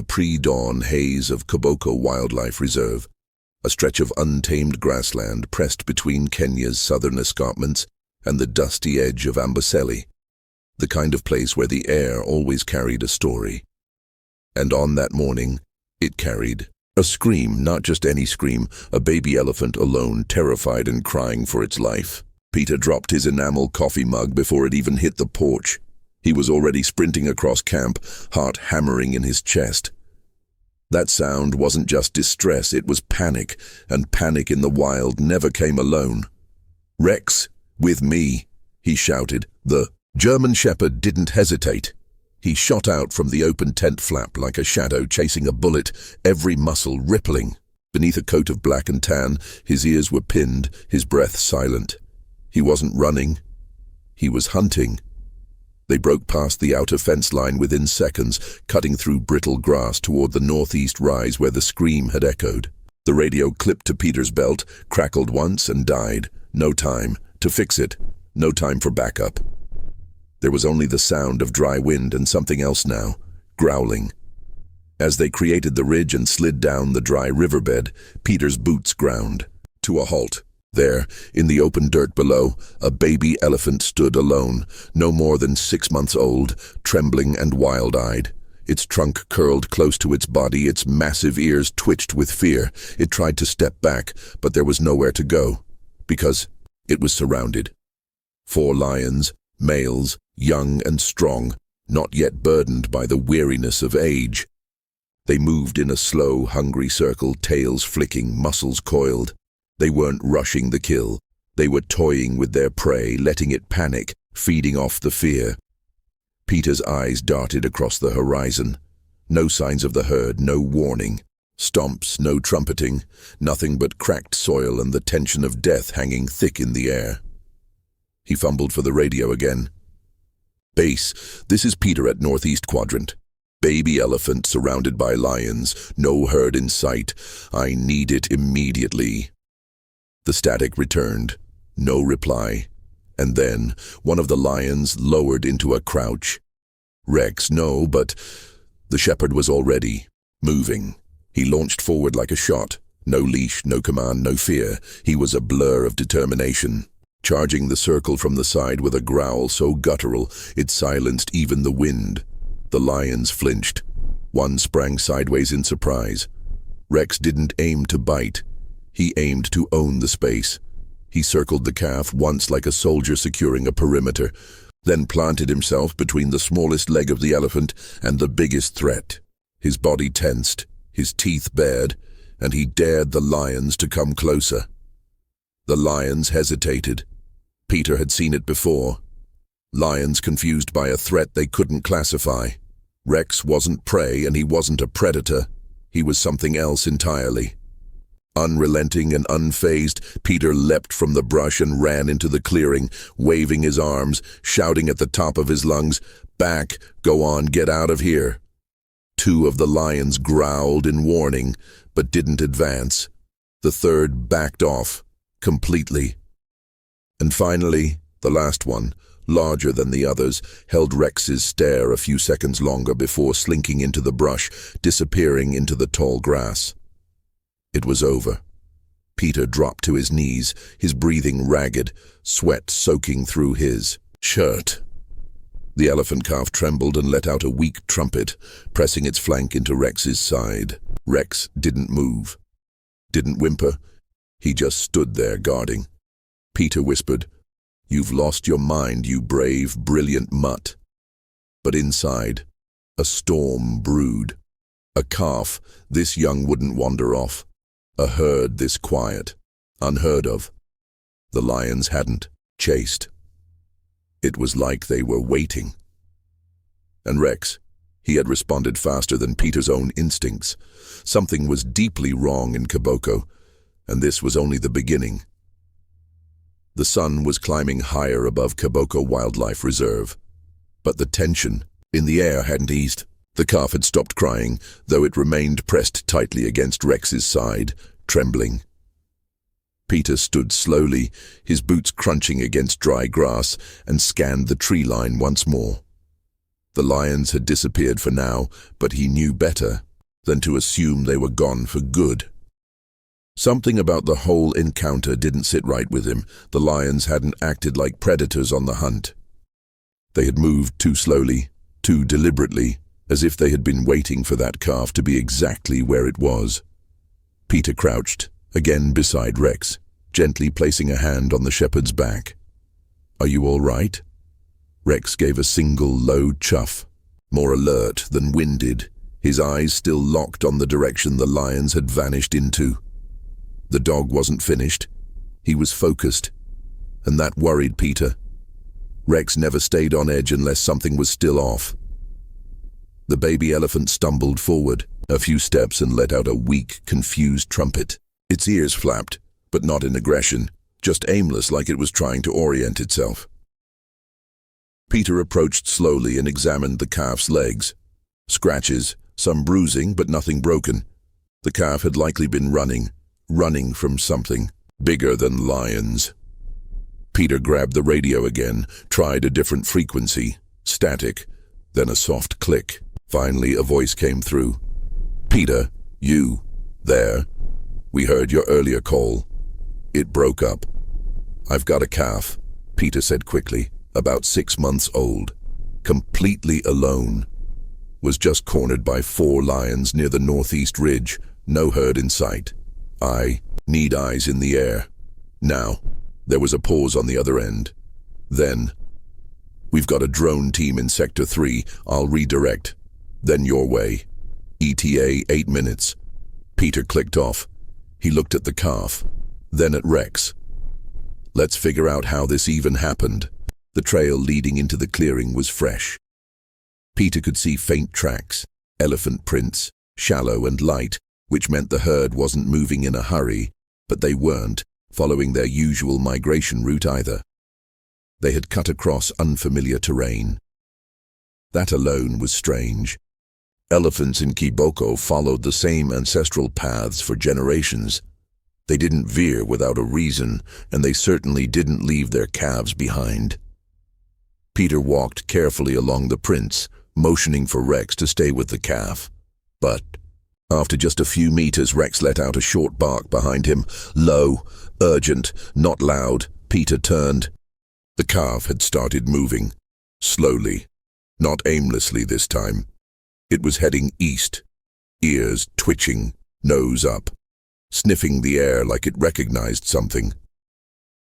pre-dawn haze of Koboko Wildlife Reserve, a stretch of untamed grassland pressed between Kenya's southern escarpments and the dusty edge of Amboseli, the kind of place where the air always carried a story. And on that morning, it carried a scream, not just any scream, a baby elephant alone, terrified and crying for its life. Peter dropped his enamel coffee mug before it even hit the porch. He was already sprinting across camp, heart hammering in his chest. That sound wasn't just distress, it was panic, and panic in the wild never came alone. "Rex, with me," he shouted. The German shepherd didn't hesitate. He shot out from the open tent flap like a shadow chasing a bullet, every muscle rippling. Beneath a coat of black and tan, his ears were pinned, his breath silent. He wasn't running. He was hunting. They broke past the outer fence line within seconds, cutting through brittle grass toward the northeast rise where the scream had echoed. The radio clipped to Peter's belt, crackled once and died. No time to fix it. No time for backup. There was only the sound of dry wind and something else now, growling. As they created the ridge and slid down the dry riverbed, Peter's boots ground to a halt. There, in the open dirt below, a baby elephant stood alone, no more than 6 months old, trembling and wild-eyed. Its trunk curled close to its body, its massive ears twitched with fear. It tried to step back, but there was nowhere to go, because it was surrounded. 4 lions, males, young and strong, not yet burdened by the weariness of age. They moved in a slow, hungry circle, tails flicking, muscles coiled. They weren't rushing the kill. They were toying with their prey, letting it panic, feeding off the fear. Peter's eyes darted across the horizon. No signs of the herd, no warning. Stomps, no trumpeting, nothing but cracked soil and the tension of death hanging thick in the air. He fumbled for the radio again. "Base, this is Peter at Northeast Quadrant. Baby elephant surrounded by lions, no herd in sight. I need it immediately." The static returned. No reply. And then one of the lions lowered into a crouch. "Rex, no, but..." The shepherd was already moving. He launched forward like a shot. No leash, no command, no fear. He was a blur of determination, charging the circle from the side with a growl so guttural it silenced even the wind. The lions flinched. One sprang sideways in surprise. Rex didn't aim to bite. He aimed to own the space. He circled the calf once like a soldier securing a perimeter, then planted himself between the smallest leg of the elephant and the biggest threat. His body tensed, his teeth bared, and he dared the lions to come closer. The lions hesitated. Peter had seen it before. Lions confused by a threat they couldn't classify. Rex wasn't prey and he wasn't a predator. He was something else entirely. Unrelenting and unfazed, Peter leapt from the brush and ran into the clearing, waving his arms, shouting at the top of his lungs, "Back, go on, get out of here." 2 of the lions growled in warning, but didn't advance. The third backed off, completely. And finally, the last one, larger than the others, held Rex's stare a few seconds longer before slinking into the brush, disappearing into the tall grass. It was over. Peter dropped to his knees, his breathing ragged, sweat soaking through his shirt. The elephant calf trembled and let out a weak trumpet, pressing its flank into Rex's side. Rex didn't move, didn't whimper. He just stood there guarding. Peter whispered, "You've lost your mind, you brave, brilliant mutt." But inside, a storm brewed. A calf this young wouldn't wander off. A herd this quiet, unheard of. The lions hadn't chased. It was like they were waiting. And Rex, he had responded faster than Peter's own instincts. Something was deeply wrong in Koboko, and this was only the beginning. The sun was climbing higher above Koboko Wildlife Reserve, but the tension in the air hadn't eased. The calf had stopped crying, though it remained pressed tightly against Rex's side, trembling. Peter stood slowly, his boots crunching against dry grass, and scanned the tree line once more. The lions had disappeared for now, but he knew better. than to assume they were gone for good. Something about the whole encounter didn't sit right with him. The lions hadn't acted like predators on the hunt. They had moved too slowly, too deliberately, as if they had been waiting for that calf to be exactly where it was. Peter crouched, again beside Rex, gently placing a hand on the shepherd's back. "Are you all right?" Rex gave a single low chuff, more alert than winded, his eyes still locked on the direction the lions had vanished into. The dog wasn't finished. He was focused, and that worried Peter. Rex never stayed on edge unless something was still off. The baby elephant stumbled forward a few steps and let out a weak, confused trumpet. Its ears flapped, but not in aggression, just aimless, like it was trying to orient itself. Peter approached slowly and examined the calf's legs. Scratches, some bruising, but nothing broken. The calf had likely been running from something bigger than lions. Peter grabbed the radio again, tried a different frequency, static, then a soft click. Finally, a voice came through. "Peter, you, there? We heard your earlier call." It broke up. "I've got a calf," Peter said quickly, "about 6 months old, completely alone. Was just cornered by 4 lions near the northeast ridge, no herd in sight. I need eyes in the air. Now." There was a pause on the other end. Then, "We've got a drone team in Sector 3. I'll redirect. Then your way. ETA 8 minutes. Peter clicked off. He looked at the calf, then at Rex. "Let's figure out how this even happened." The trail leading into the clearing was fresh. Peter could see faint tracks, elephant prints, shallow and light, which meant the herd wasn't moving in a hurry, but they weren't following their usual migration route either. They had cut across unfamiliar terrain. That alone was strange. Elephants in Kiboko followed the same ancestral paths for generations. They didn't veer without a reason, and they certainly didn't leave their calves behind. Peter walked carefully along the prints, motioning for Rex to stay with the calf. But after just a few meters, Rex let out a short bark behind him, low, urgent, not loud. Peter turned. The calf had started moving, slowly, not aimlessly this time. It was heading east, ears twitching, nose up, sniffing the air like it recognized something.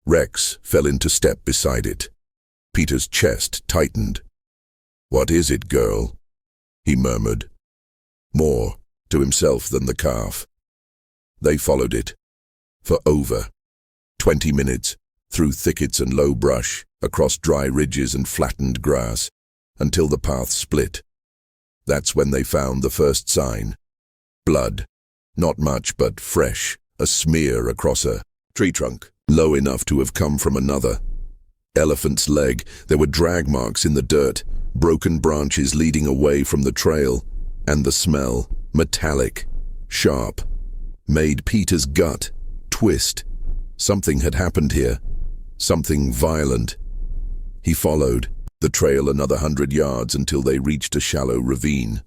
Rex fell into step beside it. Peter's chest tightened. "What is it, girl?" he murmured, more to himself than the calf. They followed it for over 20 minutes, through thickets and low brush, across dry ridges and flattened grass, until the path split. That's when they found the first sign. Blood. Not much, but fresh, a smear across a tree trunk, low enough to have come from another. Elephant's leg. There were drag marks in the dirt, broken branches leading away from the trail, and the smell, metallic, sharp, made Peter's gut twist. Something had happened here, something violent. He followed the trail another 100 yards until they reached a shallow ravine.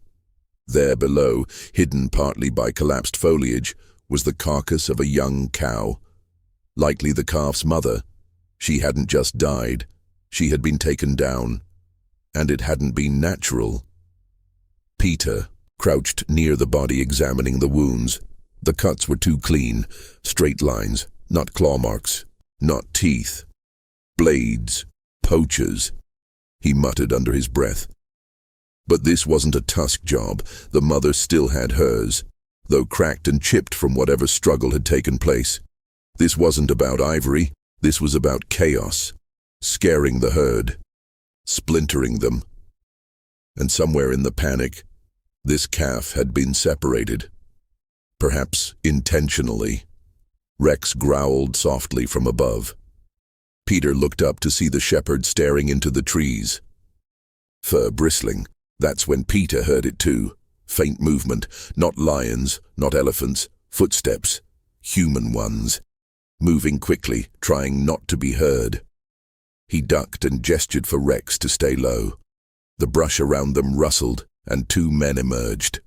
There below, hidden partly by collapsed foliage, was the carcass of a young cow. Likely the calf's mother. She hadn't just died. She had been taken down. And it hadn't been natural. Peter crouched near the body, examining the wounds. The cuts were too clean, straight lines, not claw marks, not teeth. Blades, poachers, he muttered under his breath. But this wasn't a tusk job. The mother still had hers, though cracked and chipped from whatever struggle had taken place. This wasn't about ivory. This was about chaos, scaring the herd, splintering them. And somewhere in the panic, this calf had been separated. Perhaps intentionally. Rex growled softly from above. Peter looked up to see the shepherd staring into the trees. Fur bristling. That's when Peter heard it too. Faint movement. Not lions, not elephants. Footsteps. Human ones. Moving quickly, trying not to be heard. He ducked and gestured for Rex to stay low. The brush around them rustled, and 2 men emerged.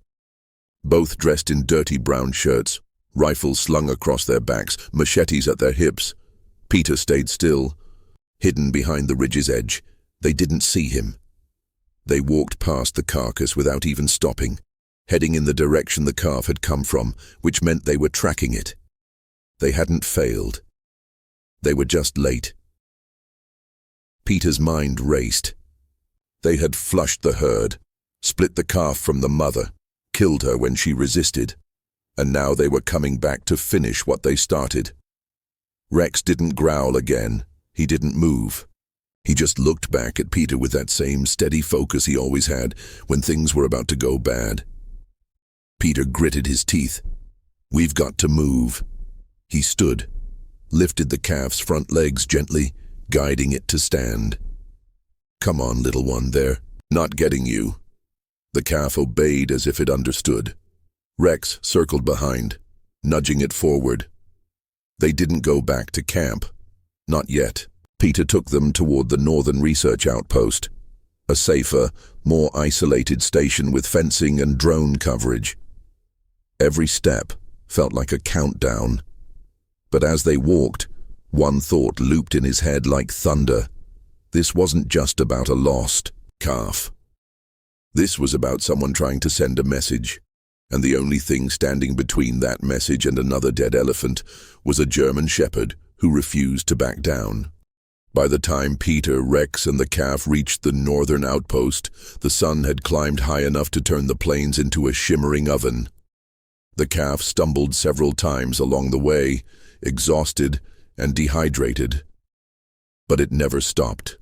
both dressed in dirty brown shirts, rifles slung across their backs, machetes at their hips. Peter stayed still, hidden behind the ridge's edge. They didn't see him. They walked past the carcass without even stopping, heading in the direction the calf had come from, which meant they were tracking it. They hadn't failed. They were just late. Peter's mind raced. They had flushed the herd, split the calf from the mother, killed her when she resisted, and now they were coming back to finish what they started. Rex didn't growl again. He didn't move. He just looked back at Peter with that same steady focus he always had when things were about to go bad. Peter gritted his teeth. "We've got to move." He stood, lifted the calf's front legs gently, guiding it to stand. "Come on, little one, they're not getting you." The calf obeyed as if it understood. Rex circled behind, nudging it forward. They didn't go back to camp. Not yet. Peter took them toward the Northern Research Outpost, a safer, more isolated station with fencing and drone coverage. Every step felt like a countdown. But as they walked, one thought looped in his head like thunder. This wasn't just about a lost calf. This was about someone trying to send a message, and the only thing standing between that message and another dead elephant was a German shepherd who refused to back down. By the time Peter, Rex, and the calf reached the northern outpost, the sun had climbed high enough to turn the plains into a shimmering oven. The calf stumbled several times along the way, exhausted and dehydrated. But it never stopped.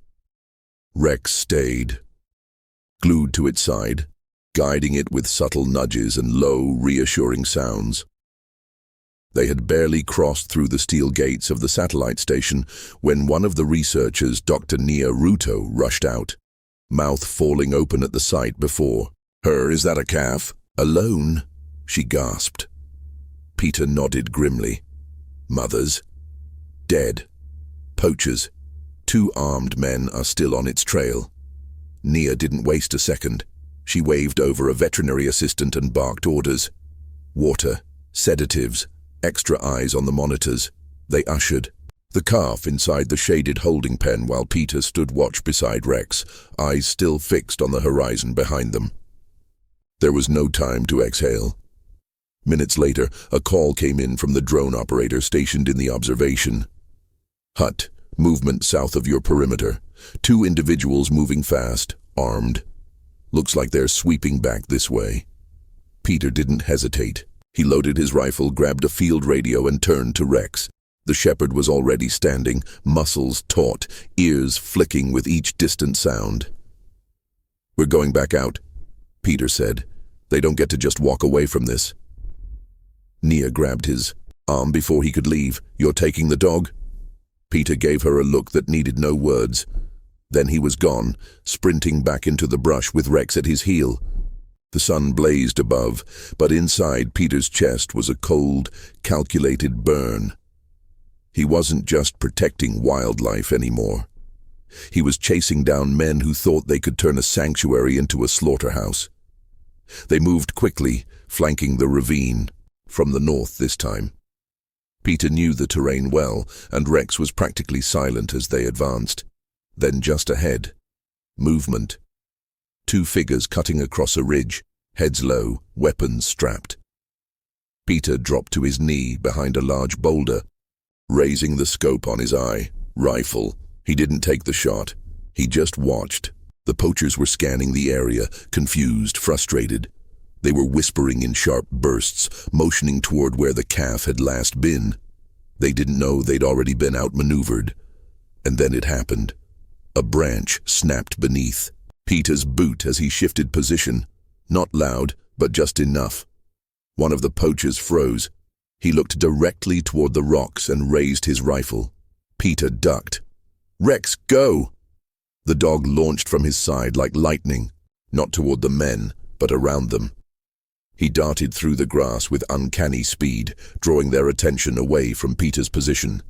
Rex stayed, glued to its side, guiding it with subtle nudges and low, reassuring sounds. They had barely crossed through the steel gates of the satellite station when one of the researchers, Dr. Nia Ruto, rushed out, mouth falling open at the sight before her. "Is that a calf? Alone?" she gasped. Peter nodded grimly. "Mothers. Dead. Poachers. 2 armed men are still on its trail." Nia didn't waste a second. She waved over a veterinary assistant and barked orders. Water, sedatives, extra eyes on the monitors. They ushered the calf inside the shaded holding pen while Peter stood watch beside Rex, eyes still fixed on the horizon behind them. There was no time to exhale. Minutes later, a call came in from the drone operator stationed in the observation. "Hut, movement south of your perimeter. 2 individuals moving fast, armed. Looks like they're sweeping back this way." Peter didn't hesitate. He loaded his rifle, grabbed a field radio, and turned to Rex. The shepherd was already standing, muscles taut, ears flicking with each distant sound. "We're going back out," Peter said. "They don't get to just walk away from this." Nia grabbed his arm before he could leave. "You're taking the dog?" Peter gave her a look that needed no words. Then he was gone, sprinting back into the brush with Rex at his heel. The sun blazed above, but inside Peter's chest was a cold, calculated burn. He wasn't just protecting wildlife anymore. He was chasing down men who thought they could turn a sanctuary into a slaughterhouse. They moved quickly, flanking the ravine, from the north this time. Peter knew the terrain well, and Rex was practically silent as they advanced. Then just ahead, movement. 2 figures cutting across a ridge, heads low, weapons strapped. Peter dropped to his knee behind a large boulder, raising the scope on his eye. Rifle. He didn't take the shot. He just watched. The poachers were scanning the area, confused, frustrated. They were whispering in sharp bursts, motioning toward where the calf had last been. They didn't know they'd already been outmaneuvered. And then it happened. A branch snapped beneath Peter's boot as he shifted position. Not loud, but just enough. One of the poachers froze. He looked directly toward the rocks and raised his rifle. Peter ducked. "Rex, go!" The dog launched from his side like lightning, not toward the men, but around them. He darted through the grass with uncanny speed, drawing their attention away from Peter's position.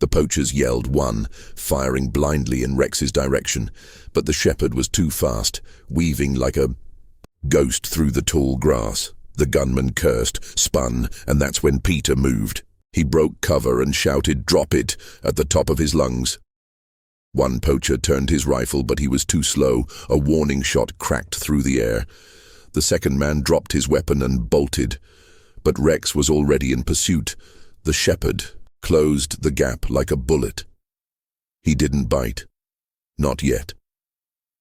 The poachers yelled one, firing blindly in Rex's direction, but the shepherd was too fast, weaving like a ghost through the tall grass. The gunman cursed, spun, and that's when Peter moved. He broke cover and shouted, "Drop it," at the top of his lungs. One poacher turned his rifle, but he was too slow. A warning shot cracked through the air. The second man dropped his weapon and bolted. But Rex was already in pursuit. The shepherd closed the gap like a bullet. He didn't bite. Not yet.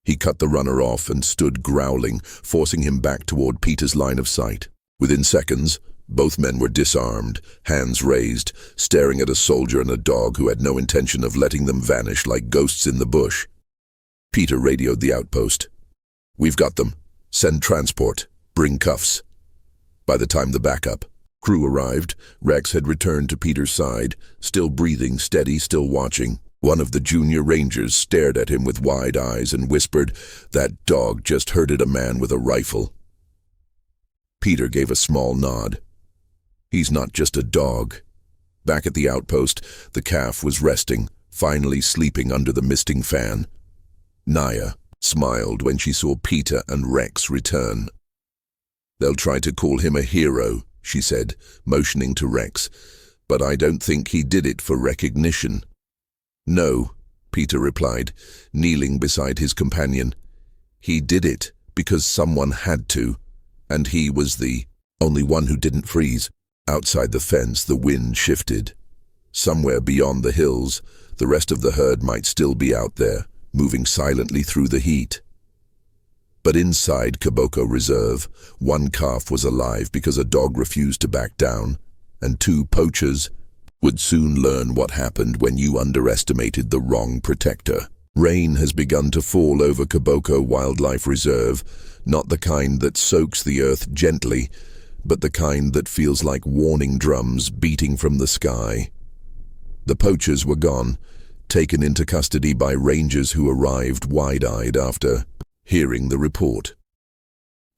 He cut the runner off and stood growling, forcing him back toward Peter's line of sight. Within seconds, both men were disarmed, hands raised, staring at a soldier and a dog who had no intention of letting them vanish like ghosts in the bush. Peter radioed the outpost. "We've got them. Send transport. Bring cuffs." By the time the backup crew arrived, Rex had returned to Peter's side, still breathing, steady, still watching. One of the junior rangers stared at him with wide eyes and whispered, "That dog just herded a man with a rifle." Peter gave a small nod. He's not just a dog. Back at the outpost, the calf was resting, finally sleeping under the misting fan. Naya smiled when she saw Peter and Rex return. "They'll try to call him a hero," she said, motioning to Rex, "but I don't think he did it for recognition." "No," Peter replied, kneeling beside his companion. "He did it because someone had to, and he was the only one who didn't freeze." Outside the fence, the wind shifted. Somewhere beyond the hills, the rest of the herd might still be out there, moving silently through the heat. But inside Koboko Reserve, one calf was alive because a dog refused to back down, and two poachers would soon learn what happened when you underestimated the wrong protector. Rain has begun to fall over Koboko Wildlife Reserve, not the kind that soaks the earth gently, but the kind that feels like warning drums beating from the sky. The poachers were gone, taken into custody by rangers who arrived wide-eyed after hearing the report.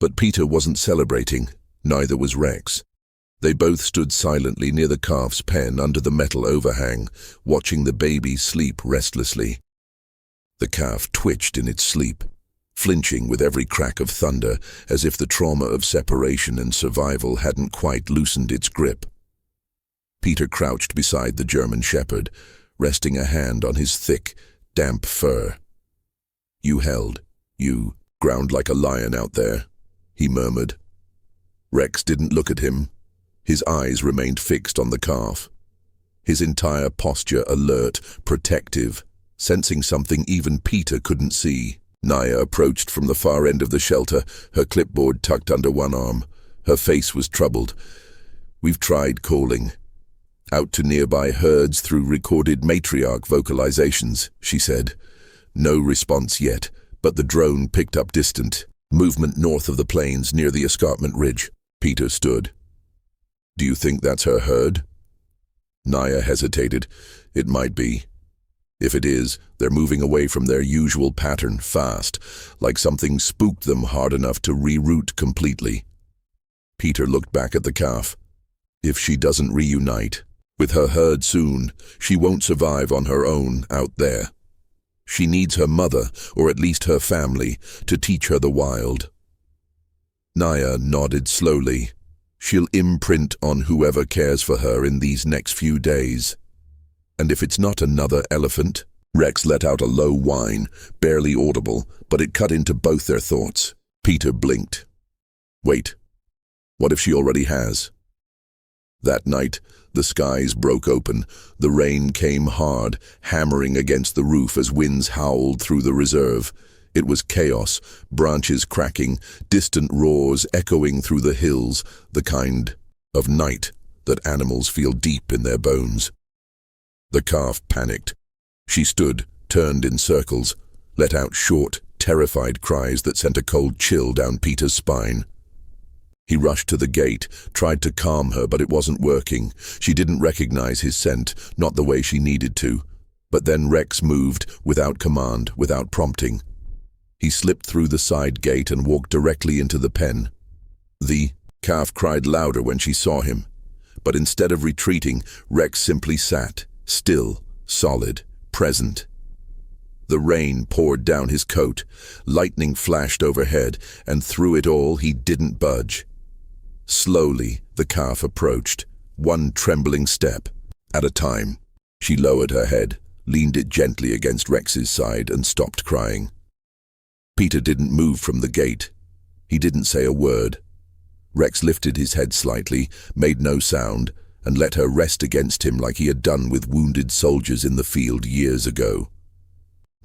But Peter wasn't celebrating, neither was Rex. They both stood silently near the calf's pen under the metal overhang, watching the baby sleep restlessly. The calf twitched in its sleep, flinching with every crack of thunder, as if the trauma of separation and survival hadn't quite loosened its grip. Peter crouched beside the German shepherd, resting a hand on his thick, damp fur. "You held. You ground like a lion out there," he murmured. Rex didn't look at him. His eyes remained fixed on the calf. His entire posture alert, protective, sensing something even Peter couldn't see. Naya approached from the far end of the shelter, her clipboard tucked under one arm. Her face was troubled. "We've tried calling out to nearby herds through recorded matriarch vocalizations," she said. "No response yet, but the drone picked up distant movement north of the plains near the escarpment ridge." Peter stood. "Do you think that's her herd?" Naya hesitated. "It might be. If it is, they're moving away from their usual pattern, fast, like something spooked them hard enough to reroute completely." Peter looked back at the calf. "If she doesn't reunite with her herd soon, she won't survive on her own out there. She needs her mother, or at least her family, to teach her the wild." Naya nodded slowly. "She'll imprint on whoever cares for her in these next few days. And if it's not another elephant..." Rex let out a low whine, barely audible, but it cut into both their thoughts. Peter blinked. "Wait. What if she already has?" That night, the skies broke open. The rain came hard, hammering against the roof as winds howled through the reserve. It was chaos, branches cracking, distant roars echoing through the hills, the kind of night that animals feel deep in their bones. The calf panicked. She stood, turned in circles, let out short, terrified cries that sent a cold chill down Peter's spine. He rushed to the gate, tried to calm her, but it wasn't working. She didn't recognize his scent, not the way she needed to. But then Rex moved, without command, without prompting. He slipped through the side gate and walked directly into the pen. The calf cried louder when she saw him. But instead of retreating, Rex simply sat, still, solid, present. The rain poured down his coat, lightning flashed overhead, and through it all he didn't budge. Slowly, the calf approached, one trembling step at a time. She lowered her head, leaned it gently against Rex's side, and stopped crying. Peter didn't move from the gate. He didn't say a word. Rex lifted his head slightly, made no sound, and let her rest against him like he had done with wounded soldiers in the field years ago.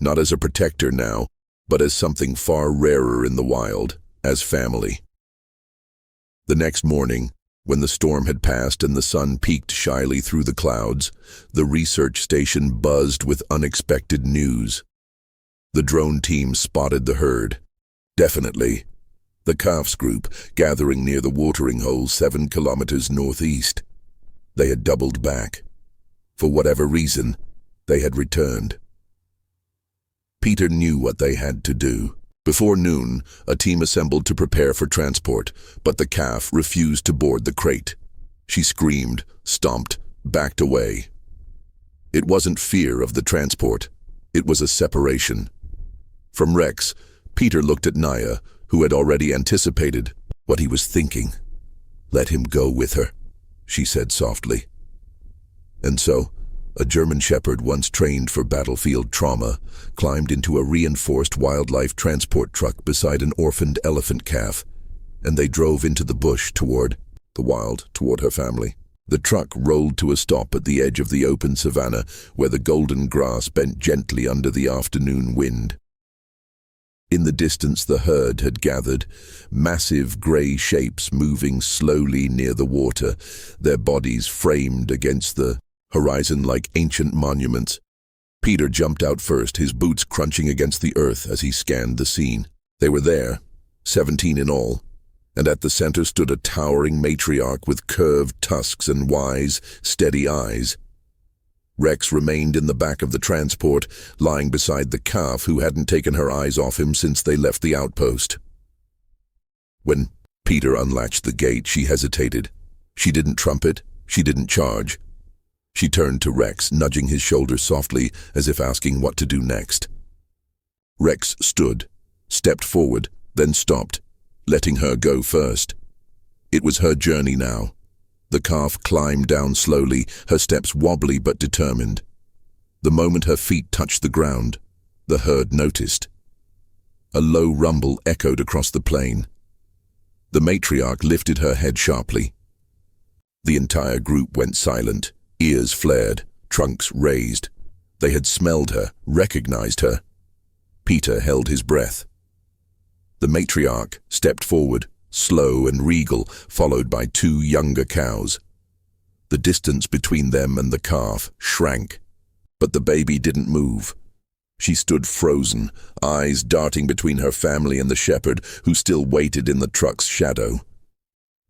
Not as a protector now, but as something far rarer in the wild, as family. The next morning, when the storm had passed and the sun peeked shyly through the clouds, the research station buzzed with unexpected news. The drone team spotted the herd. Definitely. The calves group, gathering near the watering hole 7 kilometers northeast. They had doubled back. For whatever reason, they had returned. Peter knew what they had to do. Before noon, a team assembled to prepare for transport, but the calf refused to board the crate. She screamed, stomped, backed away. It wasn't fear of the transport. It was a separation. From Rex, Peter looked at Naya, who had already anticipated what he was thinking. "Let him go with her," she said softly. And so, a German shepherd once trained for battlefield trauma climbed into a reinforced wildlife transport truck beside an orphaned elephant calf, and they drove into the bush toward the wild, toward her family. The truck rolled to a stop at the edge of the open savanna where the golden grass bent gently under the afternoon wind. In the distance the herd had gathered, massive grey shapes moving slowly near the water, their bodies framed against the horizon like ancient monuments. Peter jumped out first, his boots crunching against the earth as he scanned the scene. They were there, 17 in all, and at the center stood a towering matriarch with curved tusks and wise, steady eyes. Rex remained in the back of the transport, lying beside the calf who hadn't taken her eyes off him since they left the outpost. When Peter unlatched the gate, she hesitated. She didn't trumpet, she didn't charge. She turned to Rex, nudging his shoulder softly as if asking what to do next. Rex stood, stepped forward, then stopped, letting her go first. It was her journey now. The calf climbed down slowly, her steps wobbly but determined. The moment her feet touched the ground, the herd noticed. A low rumble echoed across the plain. The matriarch lifted her head sharply. The entire group went silent, ears flared, trunks raised. They had smelled her, recognized her. Peter held his breath. The matriarch stepped forward, slow and regal, followed by 2 younger cows. The distance between them and the calf shrank, but the baby didn't move. She stood frozen, eyes darting between her family and the shepherd, who still waited in the truck's shadow.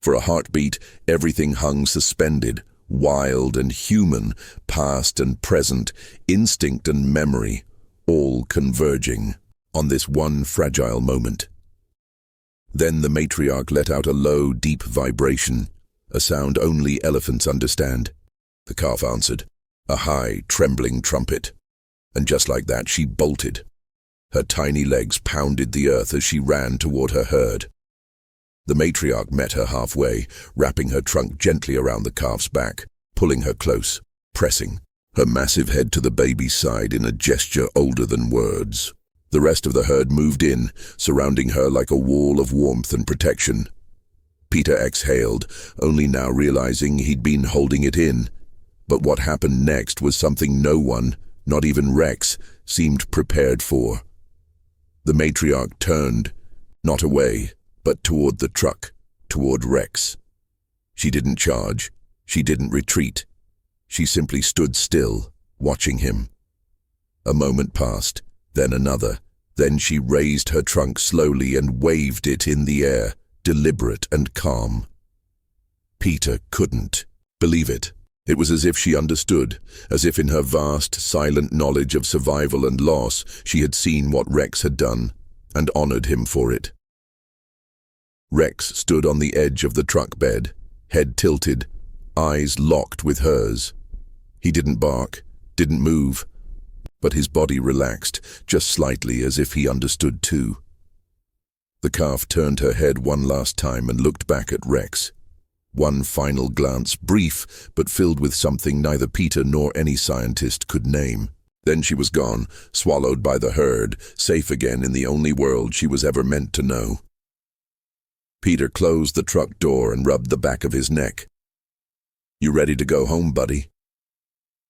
For a heartbeat, everything hung suspended, wild and human, past and present, instinct and memory, all converging on this one fragile moment. Then the matriarch let out a low, deep vibration, a sound only elephants understand. The calf answered, a high, trembling trumpet. And just like that, she bolted. Her tiny legs pounded the earth as she ran toward her herd. The matriarch met her halfway, wrapping her trunk gently around the calf's back, pulling her close, pressing, her massive head to the baby's side in a gesture older than words. The rest of the herd moved in, surrounding her like a wall of warmth and protection. Peter exhaled, only now realizing he'd been holding it in. But what happened next was something no one, not even Rex, seemed prepared for. The matriarch turned, not away, but toward the truck, toward Rex. She didn't charge, she didn't retreat. She simply stood still, watching him. A moment passed, then another. Then she raised her trunk slowly and waved it in the air, deliberate and calm. Peter couldn't believe it. It was as if she understood, as if in her vast, silent knowledge of survival and loss, she had seen what Rex had done, and honored him for it. Rex stood on the edge of the truck bed, head tilted, eyes locked with hers. He didn't bark, didn't move, but his body relaxed, just slightly, as if he understood too. The calf turned her head one last time and looked back at Rex. One final glance, brief, but filled with something neither Peter nor any scientist could name. Then she was gone, swallowed by the herd, safe again in the only world she was ever meant to know. Peter closed the truck door and rubbed the back of his neck. "You ready to go home, buddy?"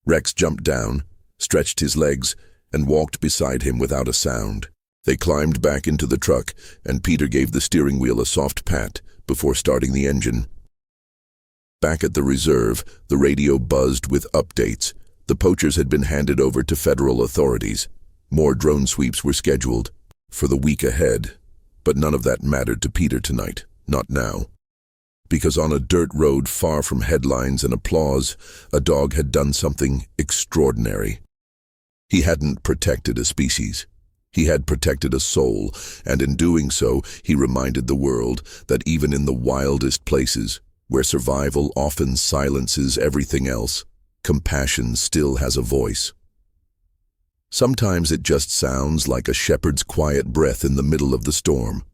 Rex jumped down, stretched his legs, and walked beside him without a sound. They climbed back into the truck, and Peter gave the steering wheel a soft pat before starting the engine. Back at the reserve, the radio buzzed with updates. The poachers had been handed over to federal authorities. More drone sweeps were scheduled for the week ahead, but none of that mattered to Peter tonight, not now. Because on a dirt road far from headlines and applause, a dog had done something extraordinary. He hadn't protected a species. He had protected a soul, and in doing so, he reminded the world that even in the wildest places, where survival often silences everything else, compassion still has a voice. Sometimes it just sounds like a shepherd's quiet breath in the middle of the storm.